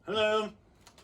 Hello.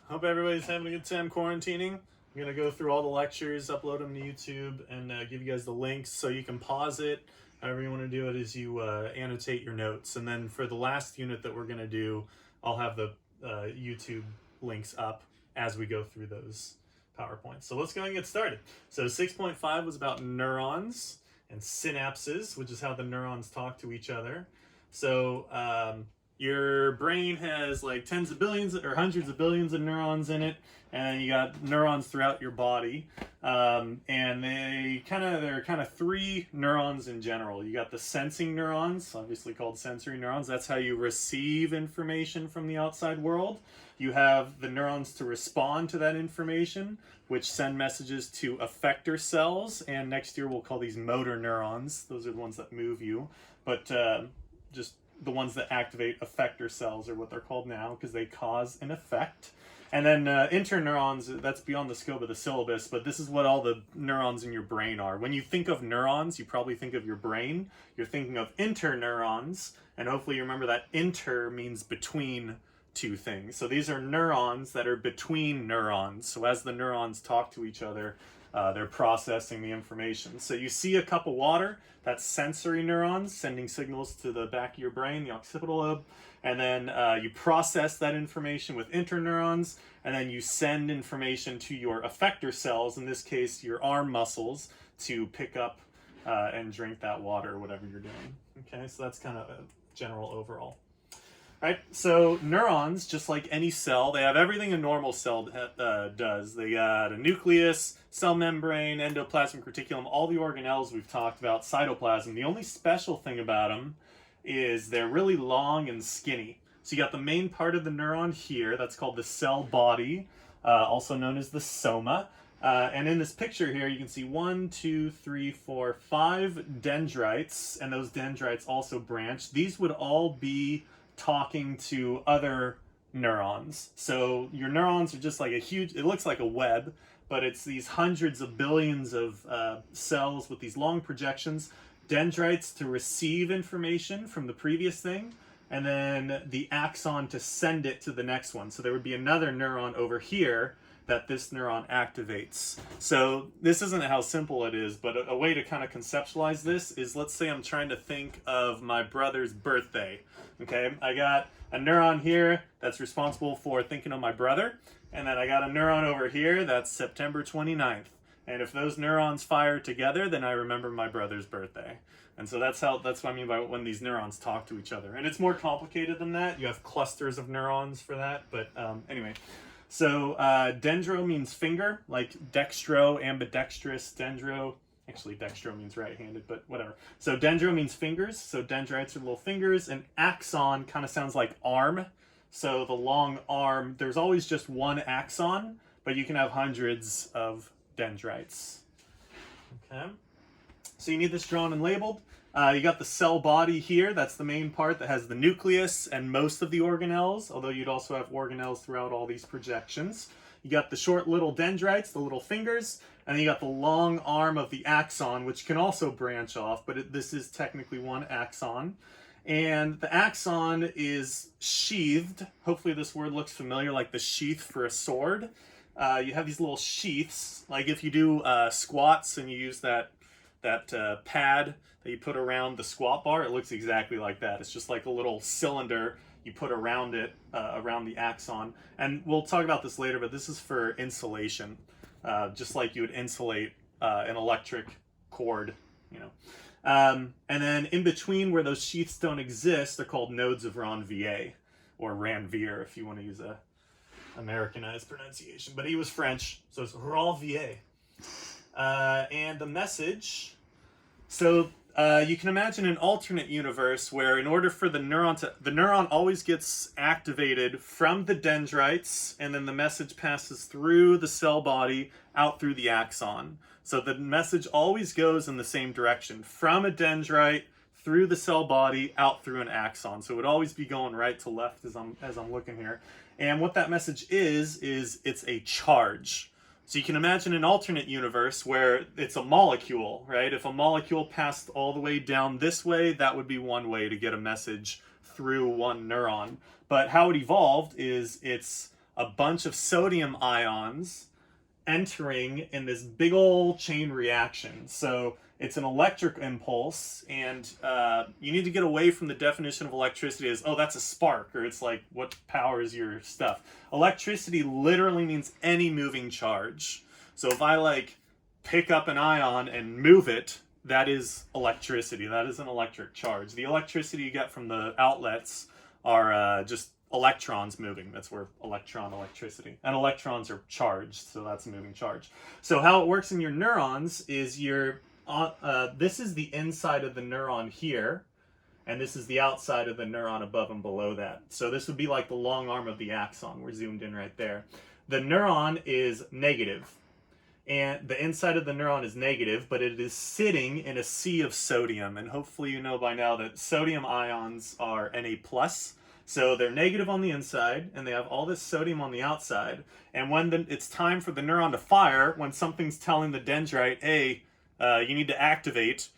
Hope everybody's having a good time quarantining. I'm going to go through all the lectures, upload them to YouTube, and give you guys the links so you can pause it. However you want to do it is you annotate your notes. And then for the last unit that we're going to do, I'll have the YouTube links up as we go through those PowerPoints. So let's go and get started. So 6.5 was about neurons and synapses, which is how the neurons talk to each other. So your brain has like tens of billions or hundreds of billions of neurons in it, and you got neurons throughout your body. And they're kind of three neurons in general. You got the sensing neurons, obviously called sensory neurons. That's how you receive information from the outside world. You have the neurons to respond to that information, which send messages to effector cells. And next year we'll call these motor neurons. Those are the ones that move you. But just the ones that activate effector cells are what they're called now because they cause an effect. And then interneurons, that's beyond the scope of the syllabus, but this is what all the neurons in your brain are. When you think of neurons, you probably think of your brain. You're thinking of interneurons, and hopefully you remember that inter means between two things. So these are neurons that are between neurons. So as the neurons talk to each other, they're processing the information. So you see a cup of water, that's sensory neurons sending signals to the back of your brain, the occipital lobe, and then you process that information with interneurons, and then you send information to your effector cells, in this case your arm muscles, to pick up and drink that water or whatever you're doing. Okay, so that's kind of a general overall. Right, so neurons, just like any cell, they have everything a normal cell does. They got a nucleus, cell membrane, endoplasmic reticulum, all the organelles we've talked about, cytoplasm. The only special thing about them is they're really long and skinny. So you got the main part of the neuron here, that's called the cell body, also known as the soma. And in this picture here, you can see 1, 2, 3, 4, 5 dendrites, and those dendrites also branch. These would all be talking to other neurons. So your neurons are just like a huge, it looks like a web, but it's these hundreds of billions of cells with these long projections, dendrites to receive information from the previous thing, and then the axon to send it to the next one. So there would be another neuron over here that this neuron activates. So this isn't how simple it is, but a way to kind of conceptualize this is, let's say I'm trying to think of my brother's birthday. Okay, I got a neuron here that's responsible for thinking of my brother, and then I got a neuron over here that's September 29th. And if those neurons fire together, then I remember my brother's birthday. And so that's what I mean by when these neurons talk to each other. And it's more complicated than that. You have clusters of neurons for that, but anyway. So dendro means finger, like dextro, ambidextrous, dendro. Actually, dextro means right-handed, but whatever. So dendro means fingers, so dendrites are little fingers, and axon kind of sounds like arm. So the long arm, there's always just one axon, but you can have hundreds of dendrites. Okay. So you need this drawn and labeled. You got the cell body here. That's the main part that has the nucleus and most of the organelles, although you'd also have organelles throughout all these projections. You got the short little dendrites, the little fingers, and then you got the long arm of the axon, which can also branch off, but this is technically one axon. And the axon is sheathed. Hopefully this word looks familiar, like the sheath for a sword. You have these little sheaths, like if you do squats and you use that pad that you put around the squat bar, it looks exactly like that. It's just like a little cylinder you put around it, around the axon. And we'll talk about this later, but this is for insulation, just like you would insulate an electric cord, you know. And then in between where those sheaths don't exist, they're called nodes of Ranvier, or Ranvier if you want to use a Americanized pronunciation. But he was French, so it's Ranvier. And the message, so you can imagine an alternate universe where in order for the neuron always gets activated from the dendrites, and then the message passes through the cell body out through the axon. So the message always goes in the same direction, from a dendrite through the cell body out through an axon. So it would always be going right to left as I'm looking here. And what that message is it's a charge. So you can imagine an alternate universe where it's a molecule, right? If a molecule passed all the way down this way, that would be one way to get a message through one neuron. But how it evolved is it's a bunch of sodium ions entering in this big old chain reaction. So it's an electric impulse, and you need to get away from the definition of electricity as, oh, that's a spark, or it's like what powers your stuff. Electricity literally means any moving charge. So if I like pick up an ion and move it, that is electricity. That is an electric charge. The electricity you get from the outlets are just electrons moving. That's where electricity. And electrons are charged, so that's a moving charge. So how it works in your neurons is this is the inside of the neuron here, and this is the outside of the neuron above and below that. So this would be like the long arm of the axon. We're zoomed in right there. The neuron is negative, and the inside of the neuron is negative, but it is sitting in a sea of sodium. And hopefully you know by now that sodium ions are Na+. So they're negative on the inside, and they have all this sodium on the outside. And when it's time for the neuron to fire, when something's telling the dendrite, hey, you need to activate,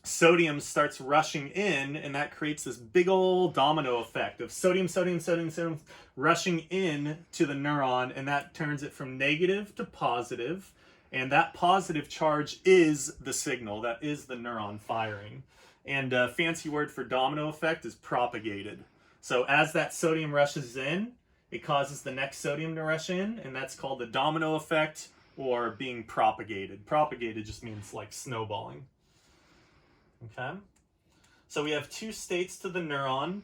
sodium starts rushing in, and that creates this big old domino effect of sodium rushing in to the neuron, and that turns it from negative to positive. And that positive charge is the signal. That is the neuron firing. And a fancy word for domino effect is propagated. So as that sodium rushes in, it causes the next sodium to rush in, and that's called the domino effect, or being propagated. Propagated just means like snowballing. Okay? So we have two states to the neuron.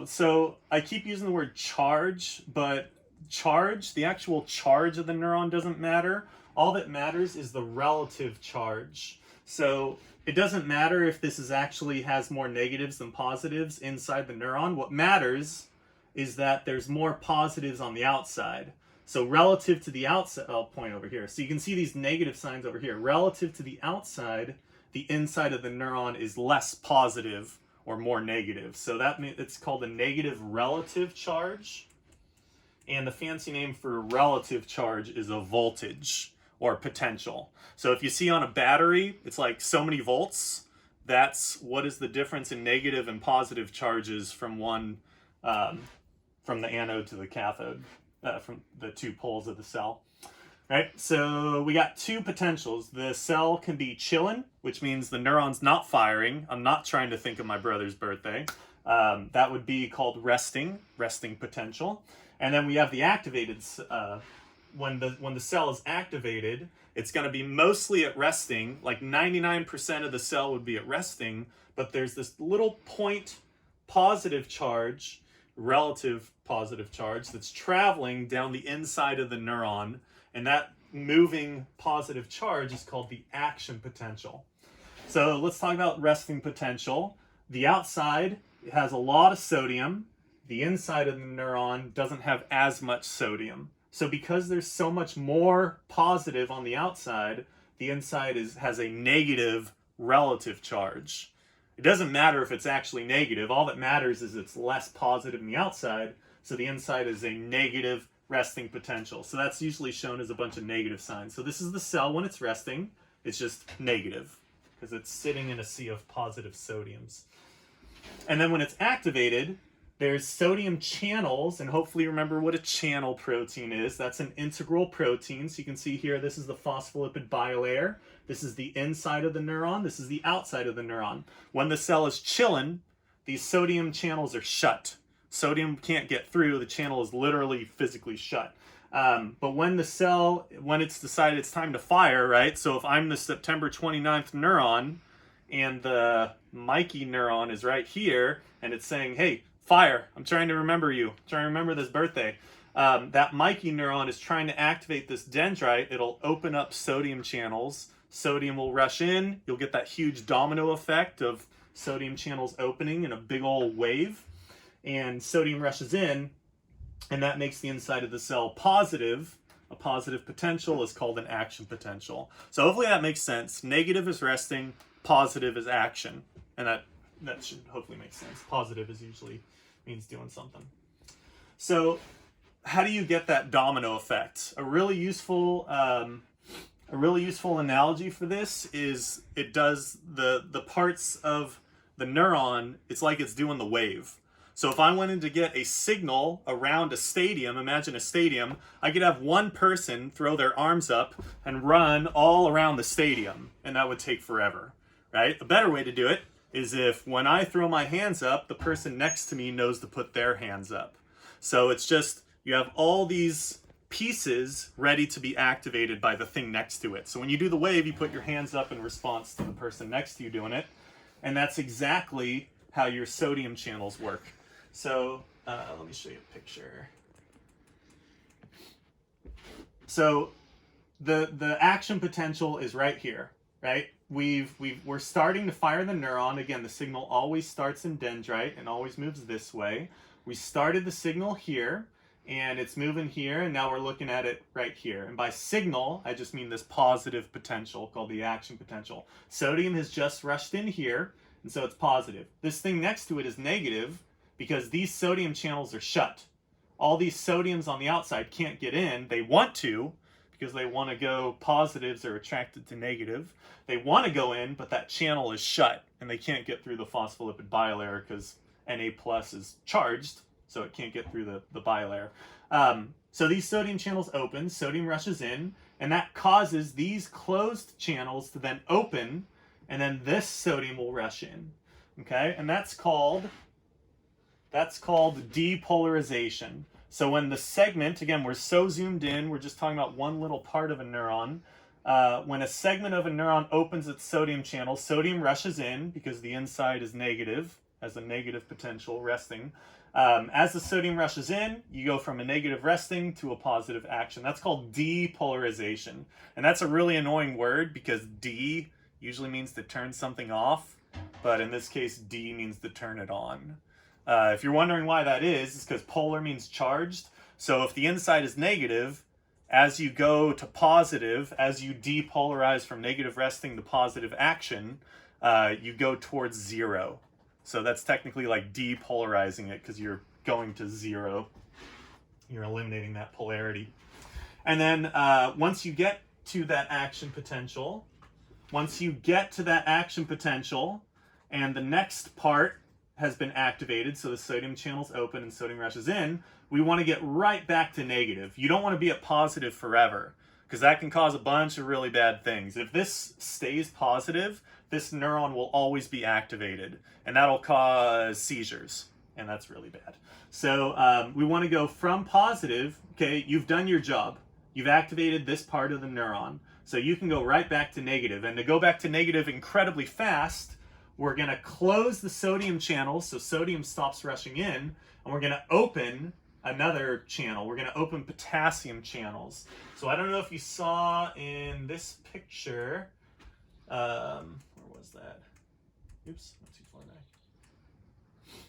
So I keep using the word charge, but the actual charge of the neuron doesn't matter. All that matters is the relative charge. So it doesn't matter if this actually has more negatives than positives inside the neuron. What matters is that there's more positives on the outside. So relative to the outside, I'll point over here. So you can see these negative signs over here. Relative to the outside, the inside of the neuron is less positive or more negative. So that means it's called a negative relative charge. And the fancy name for relative charge is a voltage or potential. So if you see on a battery, it's like so many volts. That's what is the difference in negative and positive charges from from the anode to the cathode, from the two poles of the cell. Right, so we got two potentials. The cell can be chilling, which means the neuron's not firing. I'm not trying to think of my brother's birthday. That would be called resting potential. And then we have the activated. When the cell is activated, it's going to be mostly at resting. Like 99% of the cell would be at resting, but there's this little point positive charge, relative positive charge, that's traveling down the inside of the neuron, and that moving positive charge is called the action potential. So let's talk about resting potential. The outside has a lot of sodium. The inside of the neuron doesn't have as much sodium. So because there's so much more positive on the outside, the inside has a negative relative charge. It doesn't matter if it's actually negative. All that matters is it's less positive in the outside, so the inside is a negative resting potential. So that's usually shown as a bunch of negative signs. So this is the cell when it's resting. It's just negative because it's sitting in a sea of positive sodiums. And then when it's activated, there's sodium channels, and hopefully remember what a channel protein is. That's an integral protein. So you can see here, this is the phospholipid bilayer. This is the inside of the neuron. This is the outside of the neuron. When the cell is chilling, these sodium channels are shut. Sodium can't get through. The channel is literally physically shut. But when it's decided it's time to fire, right? So if I'm the September 29th neuron, and the Mikey neuron is right here, and it's saying, hey, fire, I'm trying to remember you. I'm trying to remember this birthday. That Mikey neuron is trying to activate this dendrite. It'll open up sodium channels. Sodium will rush in. You'll get that huge domino effect of sodium channels opening in a big old wave. And sodium rushes in, and that makes the inside of the cell positive. A positive potential is called an action potential. So hopefully that makes sense. Negative is resting, positive is action. And that should hopefully make sense. Positive is usually means doing something. So how do you get that domino effect? A really useful analogy for this is it does the parts of the neuron, it's like it's doing the wave. So if I wanted to get a signal around a stadium, imagine a stadium, I could have one person throw their arms up and run all around the stadium, and that would take forever, right? A better way to do it is if when I throw my hands up, the person next to me knows to put their hands up. So it's just, you have all these pieces ready to be activated by the thing next to it. So when you do the wave, you put your hands up in response to the person next to you doing it. And that's exactly how your sodium channels work. So let me show you a picture. So the action potential is right here, right? We're starting to fire the neuron. Again, the signal always starts in dendrite and always moves this way. We started the signal here, and it's moving here, and now we're looking at it right here. And by signal, I just mean this positive potential called the action potential. Sodium has just rushed in here, and so it's positive. This thing next to it is negative because these sodium channels are shut. All these sodiums on the outside can't get in. They want to because they want to go, positives are attracted to negative. They want to go in, but that channel is shut, and they can't get through the phospholipid bilayer because Na plus is charged, so it can't get through the bilayer. So these sodium channels open, sodium rushes in, and that causes these closed channels to then open, and then this sodium will rush in. Okay, and that's called depolarization. So when the segment, again, we're so zoomed in, we're just talking about one little part of a neuron. When a segment of a neuron opens its sodium channel, sodium rushes in because the inside is negative, has a negative potential resting. As the sodium rushes in, you go from a negative resting to a positive action. That's called depolarization. And that's a really annoying word because D usually means to turn something off, but in this case, D means to turn it on. If you're wondering why that is, it's because polar means charged. So if the inside is negative, as you go to positive, as you depolarize from negative resting to positive action, you go towards zero. So that's technically like depolarizing it because you're going to zero. You're eliminating that polarity. And then once you get to that action potential, and the next part has been activated, so the sodium channel's open and sodium rushes in, we want to get right back to negative. You don't want to be at positive forever because that can cause a bunch of really bad things. If this stays positive, this neuron will always be activated, and that'll cause seizures, and that's really bad. So we want to go from positive. Okay, you've done your job. You've activated this part of the neuron, so you can go right back to negative. And to go back to negative incredibly fast, we're going to close the sodium channel so sodium stops rushing in, and we're going to open another channel. We're going to open potassium channels. So I don't know if you saw in this picture, where was that? Oops, not too far back.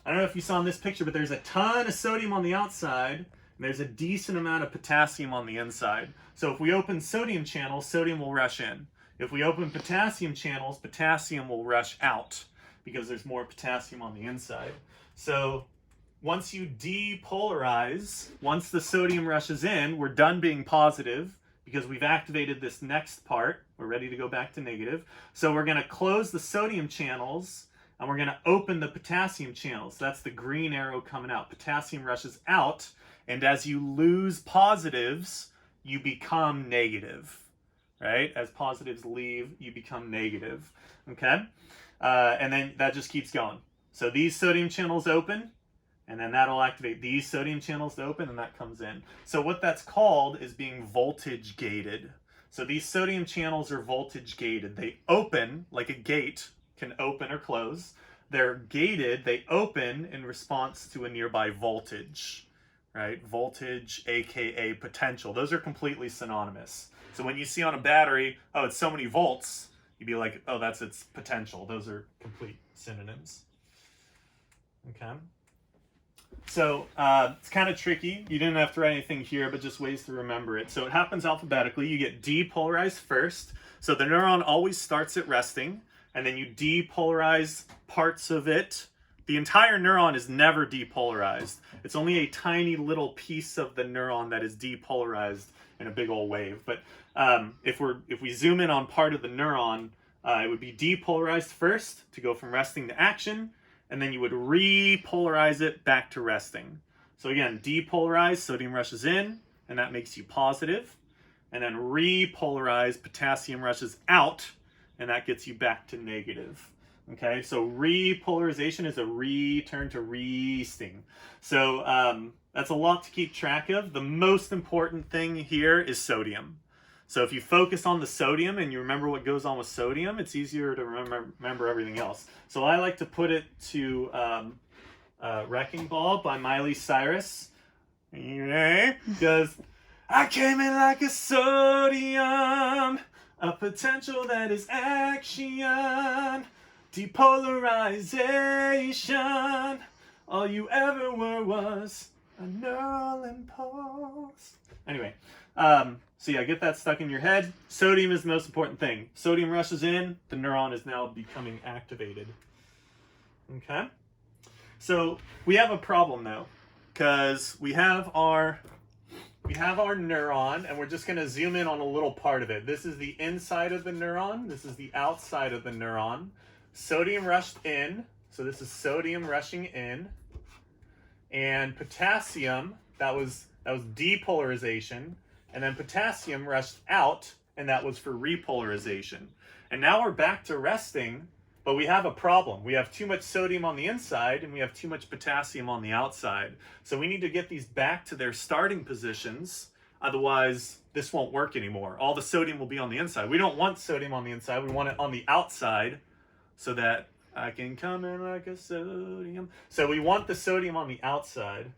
I don't know if you saw in this picture, but there's a ton of sodium on the outside, and there's a decent amount of potassium on the inside. So if we open sodium channels, sodium will rush in. If we open potassium channels, potassium will rush out because there's more potassium on the inside. So once you depolarize, once the sodium rushes in, we're done being positive because we've activated this next part. We're ready to go back to negative. So we're going to close the sodium channels and we're going to open the potassium channels. That's the green arrow coming out. Potassium rushes out, and as you lose positives, you become negative. Right? As positives leave, you become negative. Okay? And then that just keeps going. So these sodium channels open, and then that'll activate these sodium channels to open, and that comes in. So what that's called is being voltage gated. So these sodium channels are voltage gated. They open like a gate can open or close. They're gated. They open in response to a nearby voltage. Right? Voltage, aka potential. Those are completely synonymous. So when you see on a battery, oh, it's so many volts, you'd be like, oh, that's its potential. Those are complete synonyms. Okay. So it's kind of tricky. You didn't have to write anything here, but just ways to remember it. So it happens alphabetically. You get depolarized first. So the neuron always starts at resting, and then you depolarize parts of it. The entire neuron is never depolarized. It's only a tiny little piece of the neuron that is depolarized in a big old wave. But if we zoom in on part of the neuron, it would be depolarized first to go from resting to action, and then you would repolarize it back to resting. So again, depolarize, sodium rushes in, and that makes you positive. And then repolarize, potassium rushes out, and that gets you back to negative. Okay, so repolarization is a return to resting. So that's a lot to keep track of. The most important thing here is sodium. So if you focus on the sodium and you remember what goes on with sodium, it's easier to remember everything else. So I like to put it to Wrecking Ball by Miley Cyrus. Because I came in like a sodium, a potential that is action, depolarization. All you ever were was a neural impulse. Anyway, so yeah, get that stuck in your head. Sodium is the most important thing. Sodium rushes in, the neuron is now becoming activated. Okay? So we have a problem though, because we have our neuron, and we're just going to zoom in on a little part of it. This is the inside of the neuron. This is the outside of the neuron. Sodium rushed in, so this is sodium rushing in, and potassium, that was depolarization, and then potassium rushed out, and that was for repolarization. And now we're back to resting, but we have a problem. We have too much sodium on the inside, and we have too much potassium on the outside. So we need to get these back to their starting positions, otherwise this won't work anymore. All the sodium will be on the inside. We don't want sodium on the inside, we want it on the outside, so that I can come in like a sodium. So we want the sodium on the outside.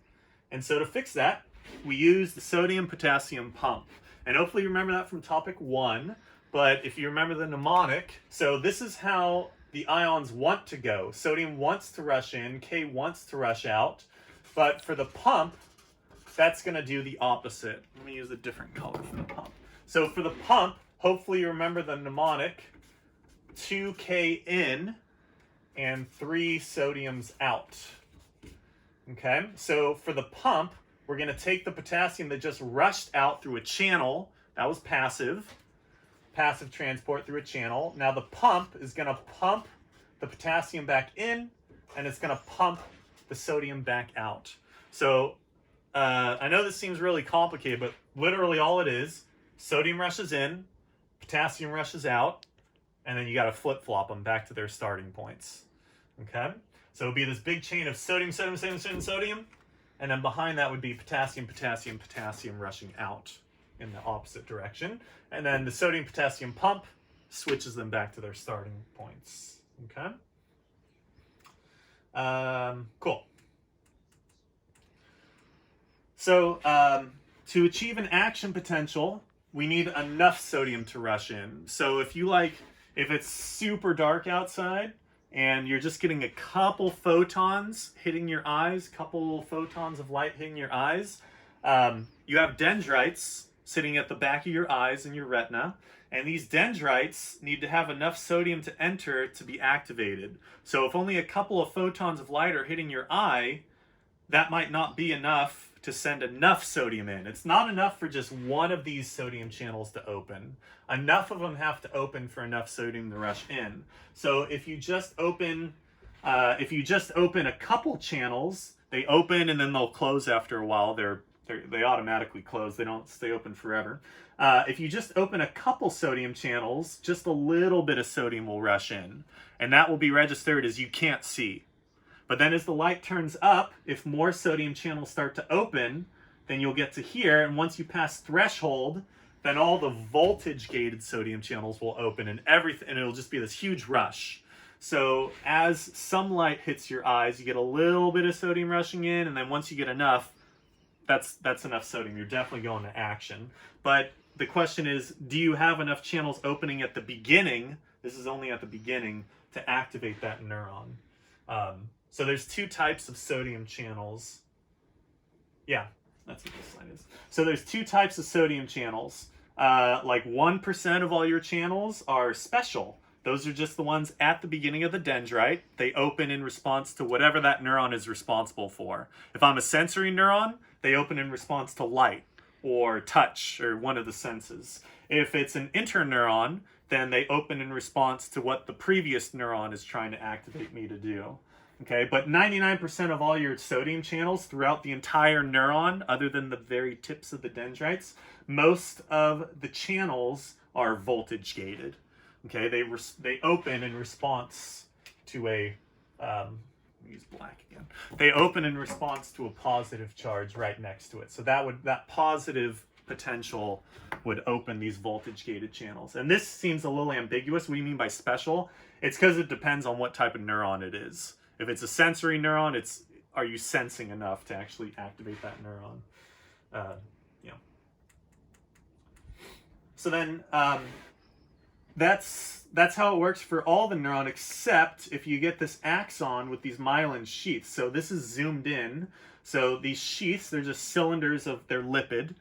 And so to fix that, we use the sodium-potassium pump. And hopefully you remember that from topic 1. But if you remember the mnemonic, so this is how the ions want to go. Sodium wants to rush in, K wants to rush out. But for the pump, that's going to do the opposite. Let me use a different color for the pump. So for the pump, hopefully you remember the mnemonic, 2K in and 3 sodiums out. Okay, so for the pump, we're going to take the potassium that just rushed out through a channel. That was passive transport through a channel. Now the pump is going to pump the potassium back in, and it's going to pump the sodium back out. So I know this seems really complicated, but literally all it is, sodium rushes in, potassium rushes out, and then you got to flip-flop them back to their starting points. Okay? So it would be this big chain of sodium, sodium, sodium, sodium, sodium, and then behind that would be potassium, potassium, potassium rushing out in the opposite direction. And then the sodium-potassium pump switches them back to their starting points. Okay? Cool. So to achieve an action potential, we need enough sodium to rush in. So if it's super dark outside, and you're just getting a couple photons hitting your eyes, couple photons of light hitting your eyes, you have dendrites sitting at the back of your eyes in your retina, and these dendrites need to have enough sodium to enter to be activated. So if only a couple of photons of light are hitting your eye, that might not be enough to send enough sodium in. It's not enough for just one of these sodium channels to open. Enough of them have to open for enough sodium to rush in. So if you just open a couple channels, they open and then they'll close after a while. They automatically close. They don't stay open forever. If you just open a couple sodium channels, just a little bit of sodium will rush in, and that will be registered as you can't see. But then as the light turns up, if more sodium channels start to open, then you'll get to here, and once you pass threshold, then all the voltage-gated sodium channels will open, and it'll just be this huge rush. So as some light hits your eyes, you get a little bit of sodium rushing in, and then once you get enough, that's enough sodium. You're definitely going to action. But the question is, do you have enough channels opening at the beginning? This is only at the beginning to activate that neuron. So there's 2 types of sodium channels. Yeah, that's what this slide is. So there's 2 types of sodium channels. Like 1% of all your channels are special. Those are just the ones at the beginning of the dendrite. They open in response to whatever that neuron is responsible for. If I'm a sensory neuron, they open in response to light or touch or one of the senses. If it's an interneuron, then they open in response to what the previous neuron is trying to activate me to do. Okay, but 99% of all your sodium channels throughout the entire neuron, other than the very tips of the dendrites, most of the channels are voltage gated. Okay, they open in response to a use black again. They open in response to a positive charge right next to it. So that positive potential would open these voltage gated channels. And this seems a little ambiguous. What do you mean by special? It's because it depends on what type of neuron it is. If it's a sensory neuron, are you sensing enough to actually activate that neuron? You know. So then that's how it works for all the neuron, except if you get this axon with these myelin sheaths. So this is zoomed in. So these sheaths, they're just cylinders of their lipid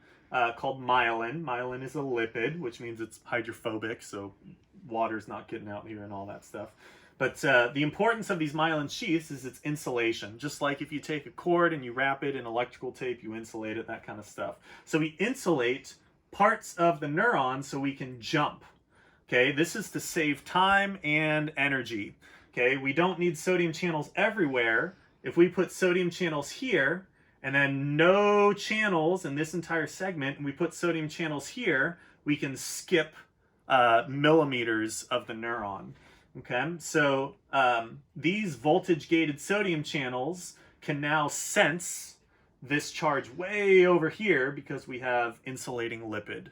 called myelin. Myelin is a lipid, which means it's hydrophobic, so water's not getting out here and all that stuff. But the importance of these myelin sheaths is its insulation. Just like if you take a cord and you wrap it in electrical tape, you insulate it, that kind of stuff. So we insulate parts of the neuron so we can jump. Okay, this is to save time and energy. Okay, we don't need sodium channels everywhere. If we put sodium channels here and then no channels in this entire segment, and we put sodium channels here, we can skip millimeters of the neuron. Okay, so these voltage-gated sodium channels can now sense this charge way over here because we have insulating lipid.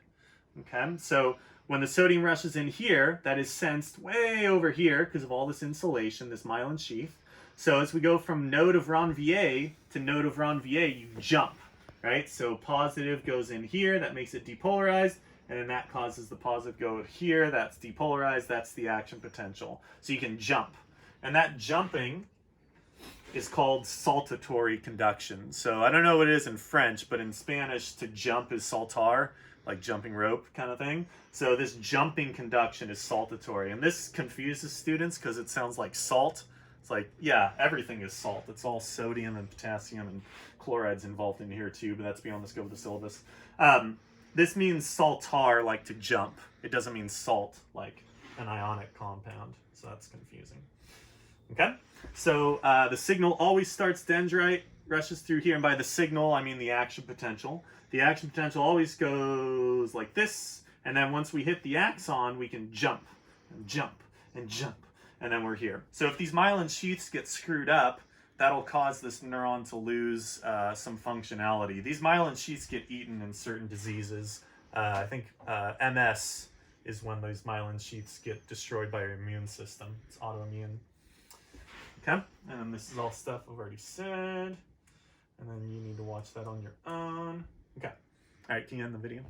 Okay, so when the sodium rushes in here, that is sensed way over here because of all this insulation, this myelin sheath. So as we go from node of Ranvier to node of Ranvier, you jump, right? So positive goes in here, that makes it depolarized, and then that causes the positive go here, that's depolarized, that's the action potential. So you can jump. And that jumping is called saltatory conduction. So I don't know what it is in French, but in Spanish, to jump is saltar, like jumping rope kind of thing. So this jumping conduction is saltatory. And this confuses students because it sounds like salt. It's like, yeah, everything is salt. It's all sodium and potassium and chlorides involved in here too, but that's beyond the scope of the syllabus. This means saltar, like to jump. It doesn't mean salt, like an ionic compound. So that's confusing. Okay? So the signal always starts dendrite, rushes through here, and by the signal, I mean the action potential. The action potential always goes like this, and then once we hit the axon, we can jump, and jump, and jump, and then we're here. So if these myelin sheaths get screwed up, that'll cause this neuron to lose some functionality. These myelin sheaths get eaten in certain diseases. I think MS is when those myelin sheaths get destroyed by your immune system. It's autoimmune. Okay, and then this is all stuff I've already said. And then you need to watch that on your own. Okay. All right, can you end the video?